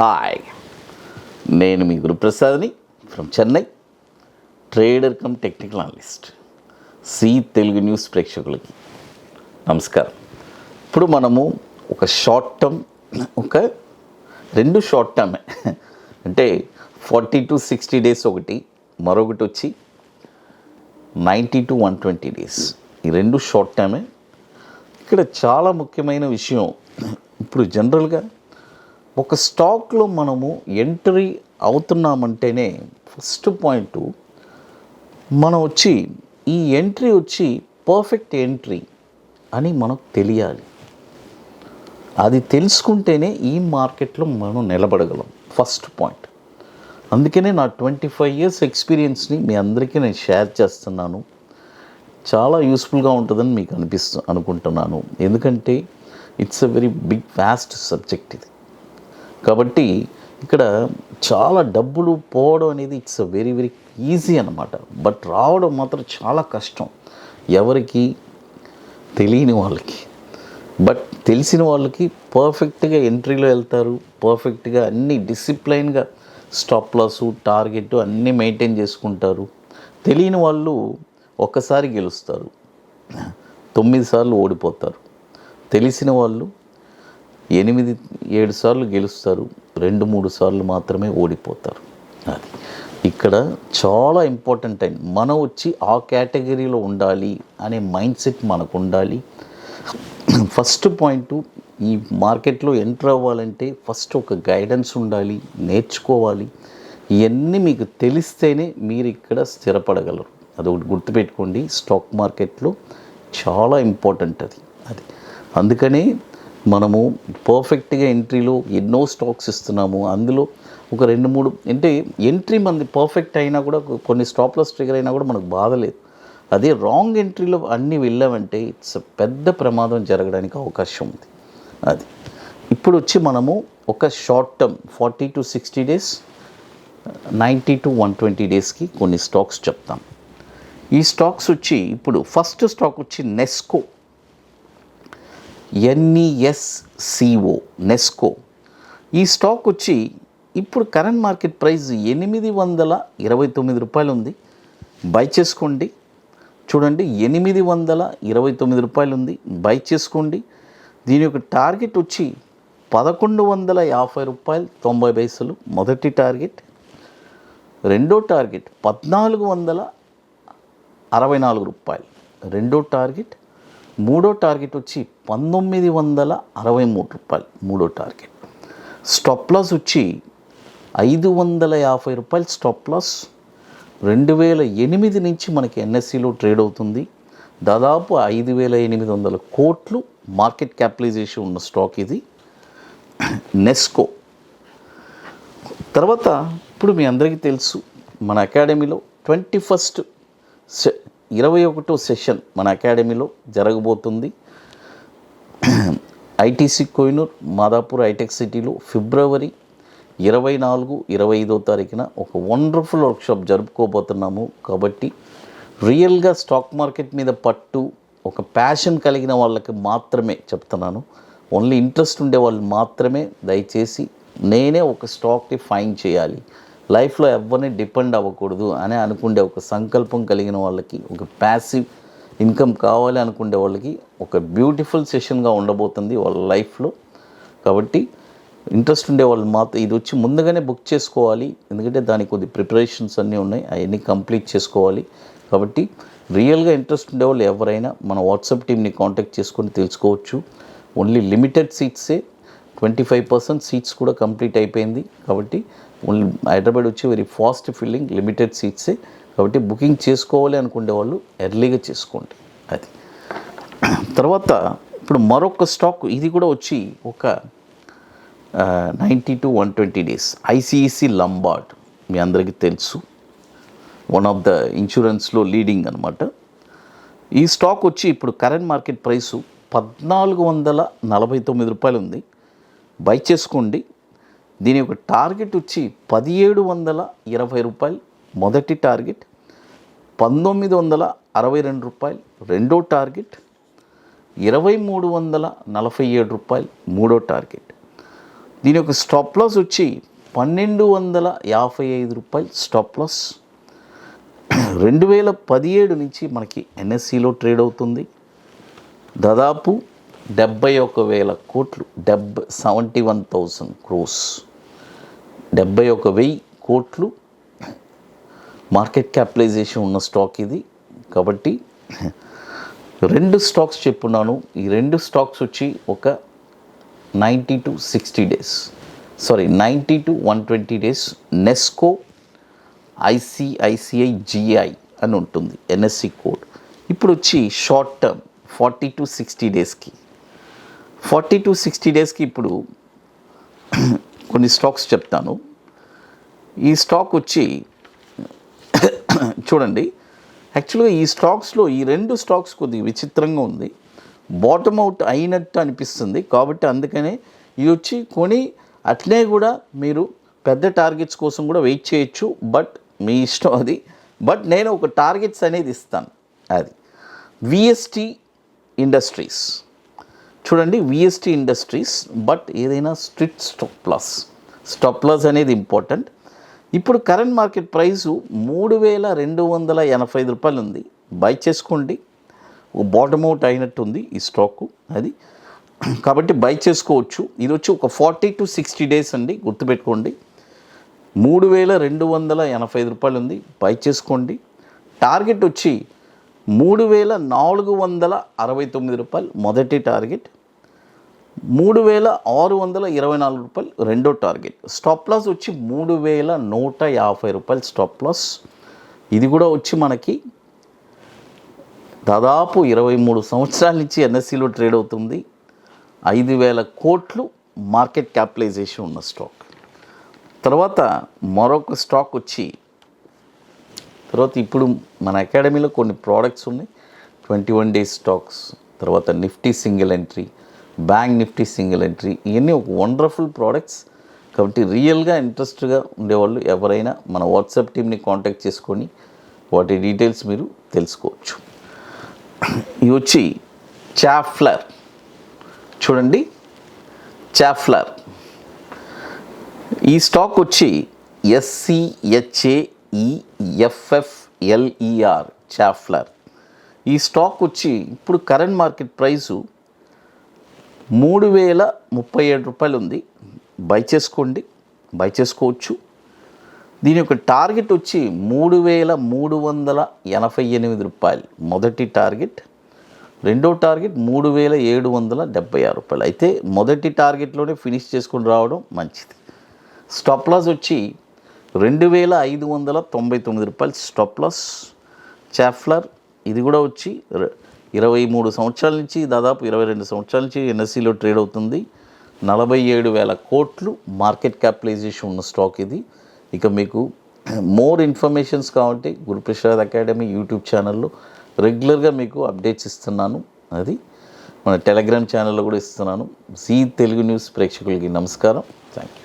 Hi, నేను మీ గురుప్రసాద్ని from Chennai, trader cum technical analyst. C Telugu news ప్రేక్షకులకి నమస్కారం. ఇప్పుడు మనము ఒక షార్ట్ టర్మ్, రెండు షార్ట్ టర్మే అంటే 40 to 60 డేస్ ఒకటి, మరొకటి వచ్చి 90 to 120 డేస్. ఈ రెండు షార్ట్ టర్మే. ఇక్కడ చాలా ముఖ్యమైన విషయం, ఇప్పుడు జనరల్గా ఒక స్టాక్లో మనము ఎంట్రీ అవుతున్నామంటేనే ఫస్ట్ పాయింట్ మనం వచ్చి ఈ ఎంట్రీ వచ్చి పర్ఫెక్ట్ ఎంట్రీ అని మనకు తెలియాలి. అది తెలుసుకుంటేనే ఈ మార్కెట్లో మనం నిలబడగలం. First point. అందుకనే నా 25 years ఎక్స్పీరియన్స్ని మీ అందరికీ నేను షేర్ చేస్తున్నాను. చాలా యూస్ఫుల్గా ఉంటుందని మీకు అనుకుంటున్నాను. ఎందుకంటే it's a very big vast subject ఇది. కాబట్టి ఇక్కడ చాలా డబ్బులు పోవడం అనేది ఇట్స్ వెరీ వెరీ ఈజీ అన్నమాట. బట్ రావడం మాత్రం చాలా కష్టం, ఎవరికి తెలియని వాళ్ళకి. బట్ తెలిసిన వాళ్ళకి పర్ఫెక్ట్గా ఎంట్రీలో వెళ్తారు, పర్ఫెక్ట్గా అన్ని డిసిప్లైన్గా స్టాప్ లాసు టార్గెట్ అన్నీ మెయింటైన్ చేసుకుంటారు. తెలియని వాళ్ళు ఒక్కసారి గెలుస్తారు, 9 సార్లు ఓడిపోతారు. తెలిసిన వాళ్ళు 8-7 సార్లు గెలుస్తారు, 2-3 సార్లు మాత్రమే ఓడిపోతారు. అది ఇక్కడ చాలా ఇంపార్టెంట్ అయింది. మనం వచ్చి ఆ కేటగిరీలో ఉండాలి అనే మైండ్ సెట్ మనకు ఉండాలి. ఫస్ట్ పాయింట్, ఈ మార్కెట్లో ఎంటర్ అవ్వాలంటే ఫస్ట్ ఒక గైడెన్స్ ఉండాలి, నేర్చుకోవాలి. ఇవన్నీ మీకు తెలిస్తేనే మీరు ఇక్కడ స్థిరపడగలరు. అదొకటి గుర్తుపెట్టుకోండి, స్టాక్ మార్కెట్లో చాలా ఇంపార్టెంట్ అది. అందుకనే మనము పర్ఫెక్ట్గా ఎంట్రీలో ఎన్నో స్టాక్స్ ఇస్తున్నాము. అందులో ఒక 2-3 అంటే ఎంట్రీ మనది పర్ఫెక్ట్ అయినా కూడా, కొన్ని స్టాప్ లాస్ ట్రిగర్ అయినా కూడా మనకు బాధ లేదు. అదే రాంగ్ ఎంట్రీలో అన్నీ వెళ్ళామంటే ఇట్స్ పెద్ద ప్రమాదం జరగడానికి అవకాశం ఉంది. అది ఇప్పుడు వచ్చి మనము ఒక short term 40 to 60 days, 90 to 120 డేస్కి కొన్ని స్టాక్స్ చెప్తాం. ఈ స్టాక్స్ వచ్చి ఇప్పుడు ఫస్ట్ స్టాక్ వచ్చి నెస్కో, NESCO, నెస్కో. ఈ స్టాక్ వచ్చి ఇప్పుడు కరెంట్ మార్కెట్ ప్రైస్ 829 రూపాయలు ఉంది. బై చేసుకోండి. చూడండి, 829 రూపాయలు ఉంది, బై చేసుకోండి. దీని యొక్క టార్గెట్ వచ్చి 1150 రూపాయలు 90 పైసలు మొదటి టార్గెట్. రెండో టార్గెట్ 1464 రూపాయలు రెండో టార్గెట్. మూడో టార్గెట్ వచ్చి 1963 రూపాయలు మూడో టార్గెట్. స్టాప్ లాస్ వచ్చి 550 రూపాయలు స్టాప్ లాస్. 2008 నుంచి మనకి ఎన్ఎస్సిలో ట్రేడ్ అవుతుంది. దాదాపు 5800 కోట్లు మార్కెట్ క్యాపిటలైజేషన్ ఉన్న స్టాక్ ఇది నెస్కో. తర్వాత ఇప్పుడు మీ అందరికీ తెలుసు, మన అకాడమీలో 21వ సెషన్ మన అకాడమీలో జరగబోతుంది. ఐటీసీ కోహినూర్, మాదాపూర్ హైటెక్ సిటీలో ఫిబ్రవరి 24-25 తారీఖున ఒక వండర్ఫుల్ వర్క్షాప్ జరుపుకోబోతున్నాము. కాబట్టి రియల్గా స్టాక్ మార్కెట్ మీద పట్టు, ఒక ప్యాషన్ కలిగిన వాళ్ళకి మాత్రమే చెప్తున్నాను. ఓన్లీ ఇంట్రెస్ట్ ఉండే వాళ్ళు మాత్రమే దయచేసి, నేనే ఒక స్టాక్ని ఫైన్ చేయాలి, లైఫ్లో ఎవరిని డిపెండ్ అవ్వకూడదు అని అనుకునే ఒక సంకల్పం కలిగిన వాళ్ళకి, ఒక ప్యాసివ్ ఇన్కమ్ కావాలి అనుకునే వాళ్ళకి ఒక బ్యూటిఫుల్ సెషన్గా ఉండబోతుంది వాళ్ళ లైఫ్లో. కాబట్టి ఇంట్రెస్ట్ ఉండే వాళ్ళు మాత్రం ఇది వచ్చి ముందుగానే బుక్ చేసుకోవాలి. ఎందుకంటే దానికి కొద్ది ప్రిపరేషన్స్ అన్నీ ఉన్నాయి, అవన్నీ కంప్లీట్ చేసుకోవాలి. కాబట్టి రియల్గా ఇంట్రెస్ట్ ఉండే వాళ్ళు ఎవరైనా మన వాట్సాప్ టీమ్ని కాంటాక్ట్ చేసుకొని తెలుసుకోవచ్చు. ఓన్లీ లిమిటెడ్ సీట్సే, 25% సీట్స్ కూడా కంప్లీట్ అయిపోయింది. కాబట్టి ఓన్లీ హైదరాబాద్ వచ్చి వెరీ ఫాస్ట్ ఫిల్లింగ్, లిమిటెడ్ సీట్సే. కాబట్టి బుకింగ్ చేసుకోవాలి అనుకునే వాళ్ళు ఎర్లీగా చేసుకోండి. అది తర్వాత ఇప్పుడు మరొక స్టాక్, ఇది కూడా వచ్చి ఒక 90 to 120 డేస్, ఐసిఐసి లంబార్డ్. మీ అందరికీ తెలుసు, వన్ ఆఫ్ ద ఇన్సూరెన్స్లో లీడింగ్ అనమాట. ఈ స్టాక్ వచ్చి ఇప్పుడు కరెంట్ మార్కెట్ ప్రైసు 1449 రూపాయలు ఉంది, బై చేసుకోండి. దీని యొక్క టార్గెట్ వచ్చి 1720 రూపాయలు మొదటి టార్గెట్. 1962 రూపాయలు రెండో టార్గెట్. 2347 రూపాయలు మూడో టార్గెట్. దీని యొక్క స్టాప్ లాస్ వచ్చి 1255 రూపాయలు స్టాప్ లాస్. 2017 నుంచి మనకి ఎన్ఎస్సిలో ట్రేడ్ అవుతుంది. దాదాపు 71,000 కోట్లు, 71,000 crores, 71,000 కోట్లు మార్కెట్ క్యాపిటలైజేషన్ ఉన్న స్టాక్ ఇది. కాబట్టి 2 స్టాక్స్ చెప్పున్నాను. ఈ 2 స్టాక్స్ వచ్చి ఒక 90 to 60 days, 90 to 120 days. Nesco, ICICI GI అని ఉంటుంది ఎన్ఎస్సి కోడ్. ఇప్పుడు వచ్చి షార్ట్ టర్మ్ 40 to 60 డేస్కి, 40 to 60 డేస్కి ఇప్పుడు కొన్ని స్టాక్స్ చెప్తాను. ఈ స్టాక్ వచ్చి చూడండి, యాక్చువల్గా ఈ స్టాక్స్లో ఈ 2 స్టాక్స్ కొద్దిగా విచిత్రంగా ఉంది. బాటమ్ అవుట్ అయినట్టు అనిపిస్తుంది. కాబట్టి అందుకనే ఇది వచ్చి కొని అట్లే కూడా మీరు పెద్ద టార్గెట్స్ కోసం కూడా వెయిట్ చేయొచ్చు. బట్ మీ ఇష్టం అది. బట్ నేను ఒక టార్గెట్స్ అనేది ఇస్తాను. అది విఎస్టీ ఇండస్ట్రీస్. చూడండి, విఎస్టీ ఇండస్ట్రీస్. బట్ ఏదైనా స్ట్రిక్ట్ స్టాప్ లాస్ అనేది ఇంపార్టెంట్. ఇప్పుడు కరెంట్ మార్కెట్ ప్రైసు 3,285 రూపాయలు ఉంది. బై చేసుకోండి. బాటమ్ అవుట్ అయినట్టు ఉంది ఈ స్టాకు అది. కాబట్టి బై చేసుకోవచ్చు. ఇది వచ్చి ఒక 40 to 60 డేస్ అండి, గుర్తుపెట్టుకోండి. 3,285 రూపాయలు ఉంది, బై చేసుకోండి. టార్గెట్ వచ్చి 3,469 రూపాయలు మొదటి టార్గెట్, 3,624 రూపాయలు రెండో టార్గెట్. స్టాప్ లాస్ వచ్చి 3,150 రూపాయలు స్టాప్ లాస్. ఇది కూడా వచ్చి మనకి దాదాపు 23 సంవత్సరాల నుంచి ఎన్ఎస్సిలో ట్రేడ్ అవుతుంది. 5,000 కోట్లు మార్కెట్ క్యాపిటలైజేషన్ ఉన్న స్టాక్. తర్వాత మరొక స్టాక్ వచ్చి తర్వాత ఇప్పుడు మన అకాడమీలో కొన్ని ప్రోడక్ట్స్ ఉన్నాయి. 21 days స్టాక్స్, తర్వాత Nifty single entry, bank Nifty single entry, ఇవన్నీ ఒక వండర్ఫుల్ ప్రోడక్ట్స్. కాబట్టి రియల్గా ఇంట్రెస్ట్గా ఉండేవాళ్ళు ఎవరైనా మన వాట్సాప్ టీమ్ని కాంటాక్ట్ చేసుకొని వాటి డీటెయిల్స్ మీరు తెలుసుకోవచ్చు. ఇవి వచ్చి చాఫ్లర్. చూడండి, చాఫ్లర్. ఈ స్టాక్ వచ్చి SCHAEFFLER చాఫ్లర్. ఈ స్టాక్ వచ్చి ఇప్పుడు కరెంట్ మార్కెట్ ప్రైసు 3,037 రూపాయలు ఉంది. బై చేసుకోండి, బై చేసుకోవచ్చు. దీని యొక్క టార్గెట్ వచ్చి 3,388 రూపాయలు మొదటి టార్గెట్, రెండో టార్గెట్ 3,776 రూపాయలు. అయితే మొదటి టార్గెట్లోనే ఫినిష్ చేసుకొని రావడం మంచిది. స్టాప్ లాస్ వచ్చి 2,599 రూపాయలు స్టాప్ లాస్. చాఫ్లర్ ఇది కూడా వచ్చి 23 సంవత్సరాల నుంచి దాదాపు 22 సంవత్సరాల నుంచి ఎన్ఎస్సిలో ట్రేడ్ అవుతుంది. 47,000 కోట్లు మార్కెట్ క్యాపిటలైజేషన్ ఉన్న స్టాక్ ఇది. ఇక మీకు మోర్ ఇన్ఫర్మేషన్స్ కావాలంటే గురుప్రసాద్ అకాడమీ యూట్యూబ్ ఛానల్లో రెగ్యులర్గా మీకు అప్డేట్స్ ఇస్తున్నాను. అది మన టెలిగ్రామ్ ఛానల్లో కూడా ఇస్తున్నాను. జీ తెలుగు న్యూస్ ప్రేక్షకులకి నమస్కారం. Thank you.